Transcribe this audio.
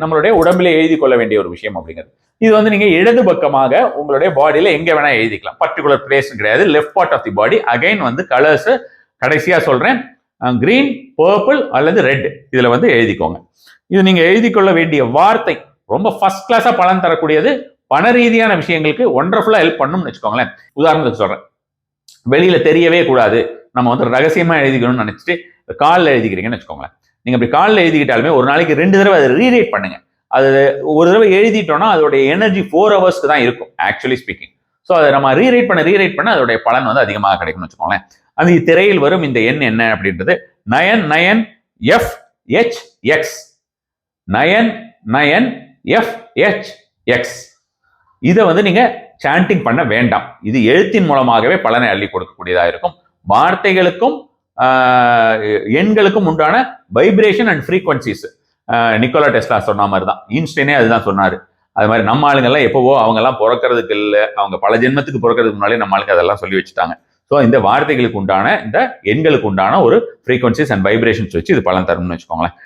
நம்மளுடைய உடம்புல எழுதி கொள்ள வேண்டிய ஒரு விஷயம் அப்படிங்கிறது. இது வந்து நீங்க இடது பக்கமாக உங்களுடைய பாடியில எங்க வேணா எழுதிக்கலாம். பர்டிகுலர் பிளேஸ் கிடையாது. Left part of the body. Again வந்து கலர்ஸ் கடைசியா சொல்றேன். கிரீன், பர்பிள் அல்லது ரெட் இதுல வந்து எழுதிக்கோங்க. இது நீங்க எழுதி கொள்ள வேண்டிய வார்த்தை ரொம்ப ஃபர்ஸ்ட் கிளாஸா பலன் தரக்கூடியது. பண ரீதியான விஷயங்களுக்கு ஒண்டர்ஃபுல்லா ஹெல்ப் பண்ணும்னு வச்சுக்கோங்களேன். உதாரணத்துக்கு சொல்றேன், வெளியில தெரியவே கூடாது, நம்ம வந்து ரகசியமா எழுதிக்கணும்னு நினைச்சிட்டு காலில் எழுதிக்கிறீங்கன்னு வச்சுக்கோங்களேன். நீங்க அப்படி காலில் எழுதிக்கிட்டாலுமே ஒரு நாளைக்கு 2 தடவை அதை ரீரைட் பண்ணுங்க. அது ஒரு தடவை எழுதிட்டோம்னா அதோடைய எனர்ஜி 4 ஹவர்ஸ்க்கு தான் இருக்கும் ஆக்சுவலி ஸ்பீக்கிங். ஸோ அதை நம்ம ரீரைட் பண்ண அதோடைய பலன் வந்து அதிகமாக கிடைக்கும்னு வச்சுக்கோங்களேன். அது திரையில் வரும் இந்த எண் என்ன அப்படின்றது 99FHX 99FHX. இதை வந்து நீங்க சாண்டிங் பண்ண வேண்டாம். இது எழுத்தின் மூலமாகவே பலனை அள்ளி கொடுக்கக்கூடியதா இருக்கும். வார்த்தைகளுக்கும் எண்களுக்கும் உண்டான vibration and frequencies Nikola Tesla சொன்ன மாதிரி தான். ஈன்ஸ்டைனே அதுதான் சொன்னாரு. அது மாதிரி நம்ம ஆளுங்கெல்லாம் எப்பவோ அவங்க எல்லாம் பிறக்கிறதுக்கு இல்லை, அவங்க பல ஜென்மத்துக்கு பிறக்கிறதுக்கு முன்னாலே நம்ம ஆளுக்கு அதெல்லாம் சொல்லி வச்சுட்டாங்க. ஸோ இந்த வார்த்தைகளுக்கு உண்டான இந்த எண்களுக்கு உண்டான ஒரு ஃப்ரீக்வன்சிஸ் அண்ட் வைப்ரேஷன்ஸ் வச்சு இது பலன் தரும்னு வச்சுக்கோங்களேன்.